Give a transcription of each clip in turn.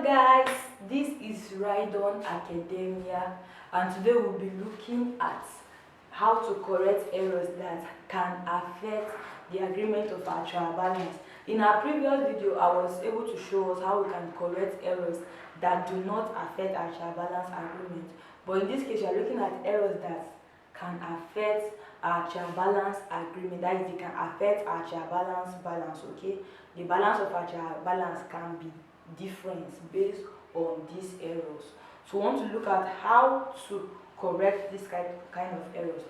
guys, this is Rydon Academia, and today we'll be looking at how to correct errors that can affect the agreement of our trial balance. In our previous video, I was able to show us how we can correct errors that do not affect our trial balance agreement. But in this case, we are looking at errors that can affect our trial balance agreement. That is, they can affect our trial balance. Okay, the balance of our trial balance can be different based on these errors. So we want to look at how to correct this kind of errors.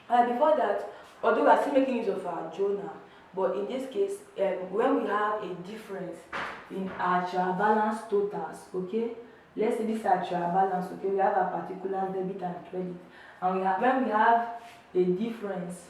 Before that, although we are still making use of our journal, but in this case, when we have a difference in our trial balance totals, okay, let's say this is our trial balance, okay, we have a particular debit and credit, and when we have a difference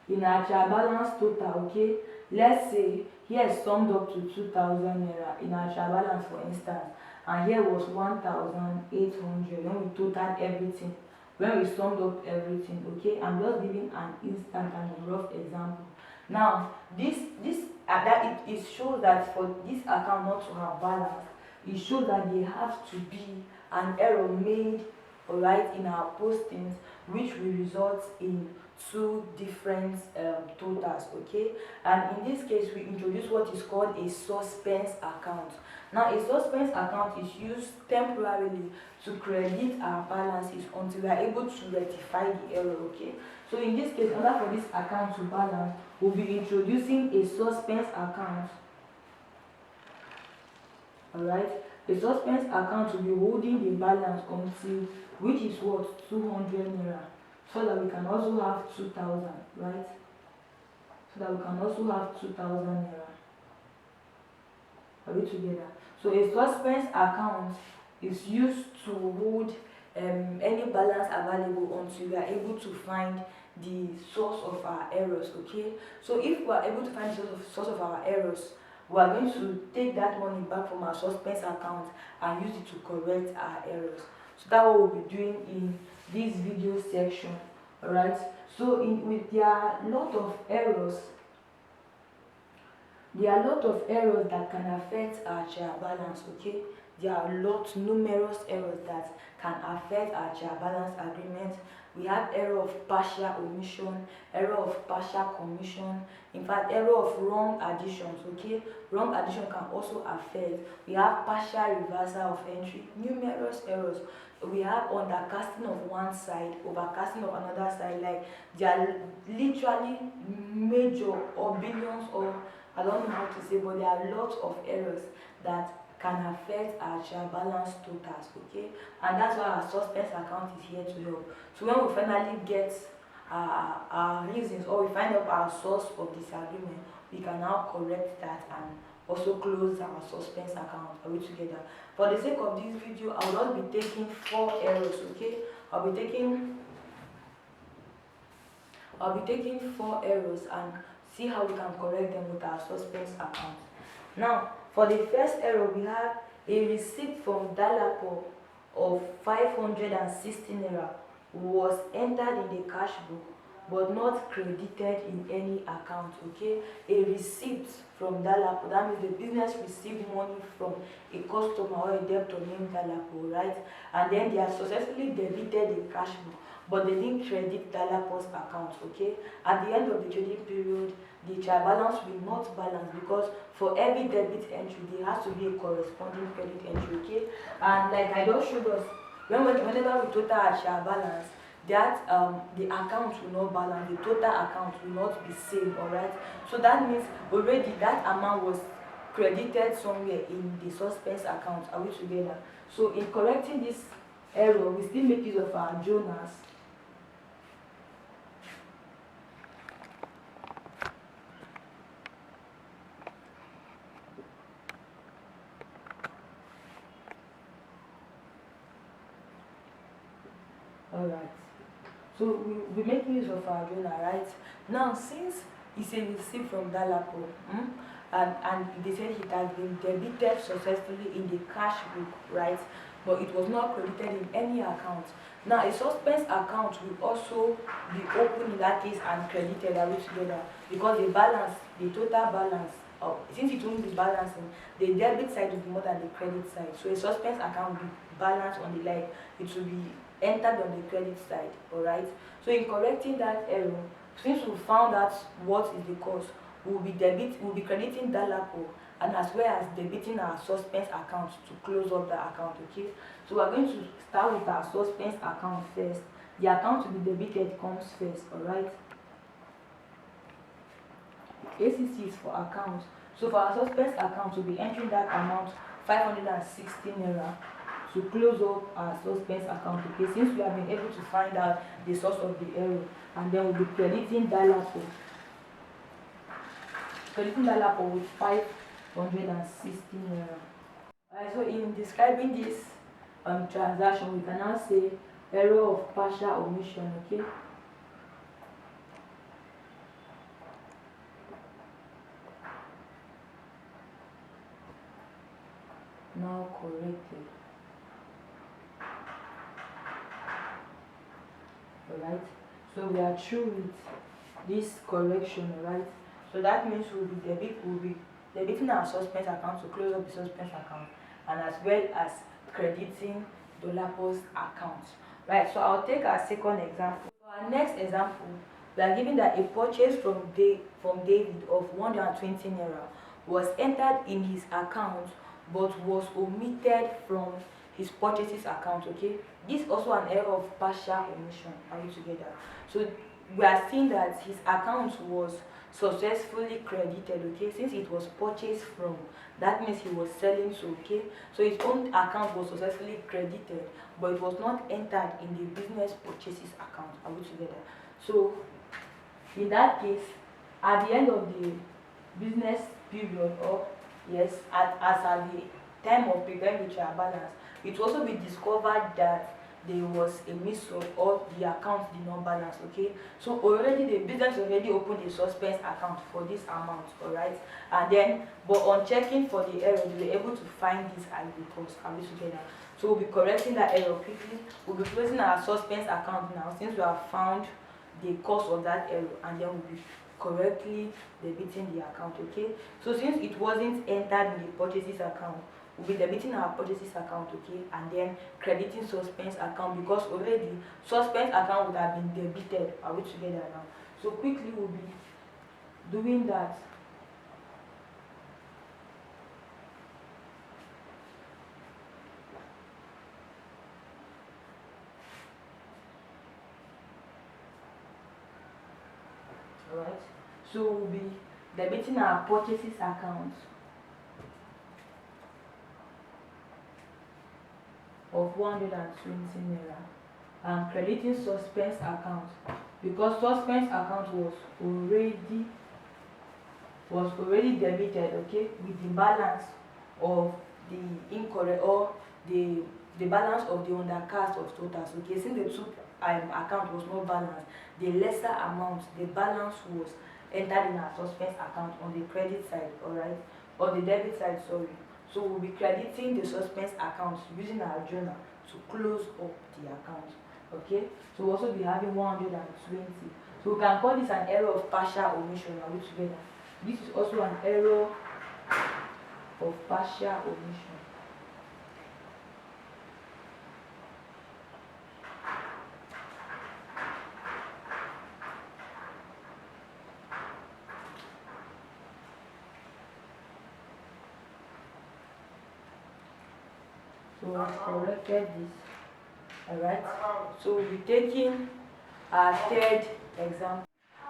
in our trial balance total, okay, let's say here is summed up to 2,000 naira in our trial balance, for instance, and here was 1,800 when we totaled everything, when we summed up everything. Okay, I'm just giving an instant and a rough example. Now it shows that for this account not to have balance, it shows that there has to be an error made, alright, in our postings, which will result in two different totals. Okay, and in this case we introduce what is called a suspense account. Now a suspense account is used temporarily to credit our balances until we are able to rectify the error. Okay, so in this case, in order for this account to balance, we'll be introducing a suspense account. Alright, a suspense account will be holding the balance until, which is what, 200 naira, so that we can also have 2,000, right? So that we can also have 2,000 naira. Are we together? So a suspense account is used to hold any balance available until we are able to find the source of our errors. Okay, so if we are able to find the source of our errors, we are going to take that money back from our suspense account and use it to correct our errors. So that's what we'll be doing in this video section. Alright, so there are a lot of errors. There are a lot of errors that can affect our trial balance. Okay, there are numerous errors that can affect our trial balance agreement. We have error of partial omission, error of partial commission, in fact error of wrong additions. Okay, wrong addition can also affect. We have partial reversal of entry, numerous errors. We have undercasting of one side, overcasting of another side. Like, there are literally major or billions, or I don't know how to say, but there are lots of errors that can affect our trial balance totals. Okay, and that's why our suspense account is here to help. So when we finally get our reasons, or we find out our source of disagreement, we can now correct that and also close our suspense account. Are we together? For the sake of this video, I will not be taking 4 errors. Okay, I'll be taking 4 errors and see how we can correct them with our suspense account. Now, for the first error, we have a receipt from Dalapo of 560 naira was entered in the cash book but not credited in any account. Okay, a receipt from Dalapo, that means the business received money from a customer or a debtor named Dalapo, right? And then they have successfully debited the cash book, but they didn't credit Dalapo's account. Okay, at the end of the trading period, the trial balance will not balance, because for every debit entry there has to be a corresponding credit entry. Okay, and like I just showed us, whenever we total our trial balance, that the account will not balance, the total account will not be same. All right, so that means already that amount was credited somewhere in the suspense account. Are we together? So in correcting this error, we still make use of our journals. Alright, so we make use of our journal. Right now, since it's a receipt from Dalapo, and they said it has been debited successfully in the cash book, right, but it was not credited in any account. Now a suspense account will also be opened in that case and credited. Are we together? Because the total balance since it won't be balancing, the debit side will be more than the credit side. So a suspense account will be balanced on the like it will be entered on the credit side. Alright. So in correcting that error, since we found out what is the cause, we'll be crediting that lapo and as well as debiting our suspense account to close up the account. Okay. So we're going to start with our suspense account first. The account to be debited comes first. Alright. ACC is for account. So for our suspense account, we'll be entering that amount 516 naira to close up our suspense account. Okay, since we have been able to find out the source of the error, and then we'll be crediting that lapo with 516 naira. Alright, so in describing this transaction, we can now say error of partial omission. Okay. Now corrected. Alright, so we are through with this correction. Alright, so that means we'll be debiting our suspense account to close up the suspense account, and as well as crediting Dolapo's account. Right, so I'll take our second example. For our next example, we are given that a purchase from David of 120 naira was entered in his account but was omitted from his purchases account. Okay, this is also an error of partial omission. Are we together? So we are seeing that his account was successfully credited. Okay, since it was purchased from, that means he was selling. So okay, so his own account was successfully credited, but it was not entered in the business purchases account. Are we together? So in that case, at the end of the business period, or yes, as at the time of preparing the trial balance, it will also be discovered that there was a mix-up or the account did not balance. Okay, so already the business already opened a suspense account for this amount. All right, and then but on checking for the error, they were able to find this as the cause. Are we together? So we'll be correcting that error quickly. We'll be closing our suspense account now since we have found the cause of that error, and then we'll be correctly debiting the account. Okay, so since it wasn't entered in the purchases account, we'll be debiting our purchases account. Okay, and then crediting suspense account, because already suspense account would have been debited. Are we together now? So quickly we'll be doing that. Alright, so we'll be debiting our purchases account of 120 naira and crediting suspense account, because suspense account was already debited. Okay, with the balance of the incorrect, or the balance of the undercast of totals. Okay, since the two account was not balanced, the lesser amount, the balance was entered in our suspense account on the credit side. All right, or the debit side, sorry. So we'll be crediting the suspense account using our journal to close up the account. Okay, so we'll also be having 120. So we can call this an error of partial omission. Are we together? This is also an error of partial omission. So I've corrected this. Alright, so we'll be taking our third example.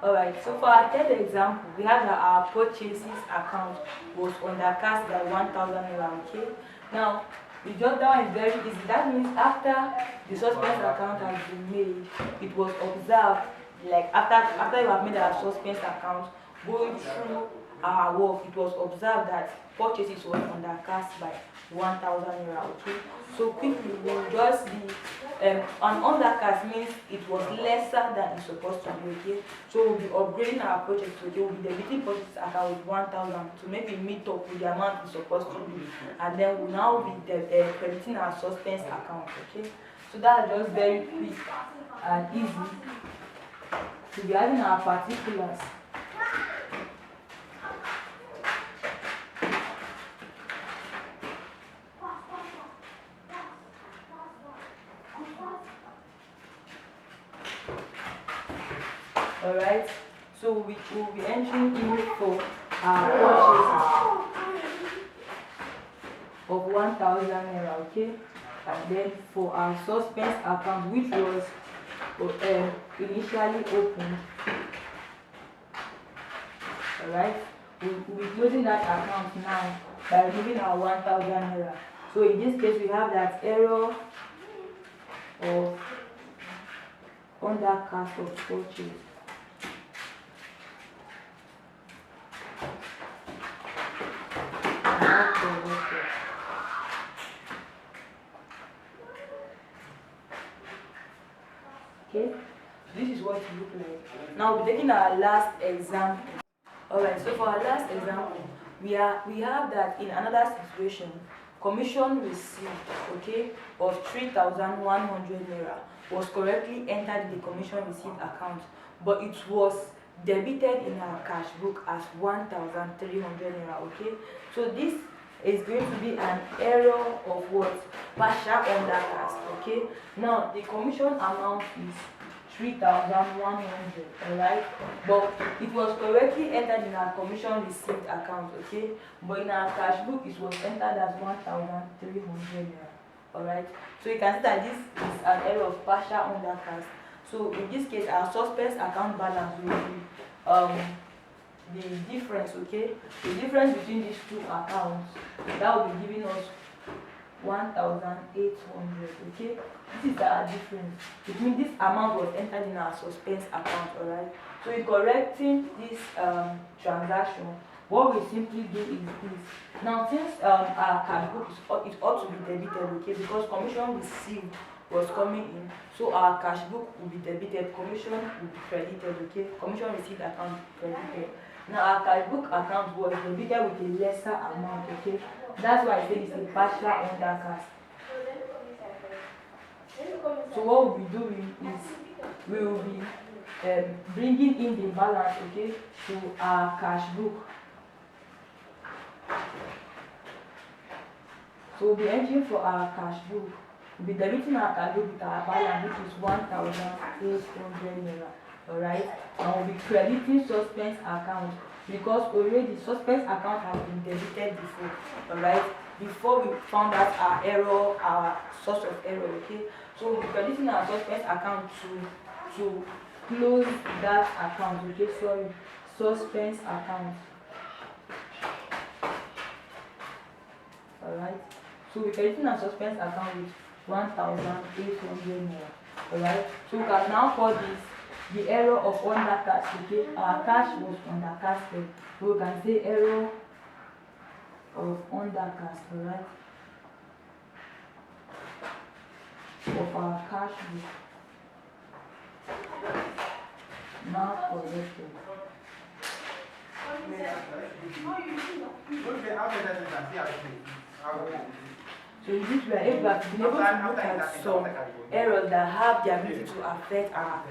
Alright, so for our third example, we have that our purchases account was undercast by 1,000 naira. Okay, now the jot down is very easy. That means after the suspense account has been made, it was observed, like after you have made our suspense account, going through our work, it was observed that purchases was undercast by 1,000 naira. Okay, so quickly we'll just be an undercast means it was lesser than it's supposed to be. Okay, so we'll be upgrading our purchase. Okay, we'll be debiting purchase account with 1,000 to make it meet up with the amount it's supposed to be, and then we'll now be crediting our suspense account. Okay, so that's just very quick and easy to be having our particulars. Alright, so we will be entering in for our purchases of 1,000 naira, okay? And then for our suspense account, which was initially opened, alright, we'll be closing that account now by removing our 1,000 naira. So in this case, we have that error of undercast of purchase. Okay, this is what it looks like. Now we're taking our last example. Alright, so for our last example, we have that in another situation, commission received, okay, of 3,100 naira was correctly entered in the commission received account, but it was debited in our cash book as 1,300 naira, okay? So this is going to be an error of what? Partial undercast, okay? Now the commission amount is 3,100, alright, but it was correctly entered in our commission received account, okay, but in our cash book it was entered as 1,300 naira, alright. So you can see that this is an error of partial undercast. So in this case, our suspense account balance will be the difference, okay, the difference between these two accounts, that will be giving us 1,800, okay. This is our difference. It means this amount was entered in our suspense account, alright. So in correcting this transaction, what we simply do is this. Now since our cash book it ought to be debited, okay, because commission received was coming in, so our cash book will be debited, commission will be credited, okay, commission received account credited. Now our cash book account was debited with a lesser amount, okay. That's why I say it's a partial undercast. So what we'll be doing is we will be bringing in the balance, okay, to our cash book. So we'll be entering for our cash book. We'll be debiting our cash book with our balance, which is 1,800 naira. Alright, and we'll be crediting suspense account because already suspense account has been debited before. Alright, before we found out our error, our source of error, okay. So we'll be crediting our suspense account to close that account, okay. Sorry, suspense account. Alright, so we're crediting our suspense account with 1,800 naira. Alright, so we can now call this the error of undercast, okay. Our cash was undercasted, so we can say error of undercast, alright, of our cash book. Now corrected. So in this way, if we have been able to look at some errors that have the ability to affect our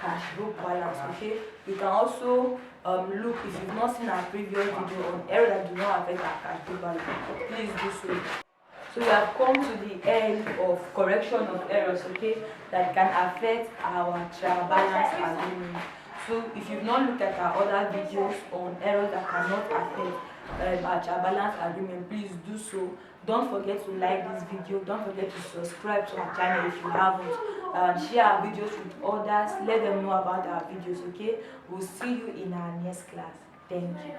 cash book balance, okay. You can also look, if you've not seen our previous video on errors that do not affect our cash book balance, please do so. So we have come to the end of correction of errors, okay, that can affect our trial balance agreement. So if you've not looked at our other videos on errors that cannot affect our trial balance agreement, please do so. Don't forget to like this video. Don't forget to subscribe to our channel if you haven't. Share our videos with others. Let them know about our videos, okay? We'll see you in our next class. Thank you.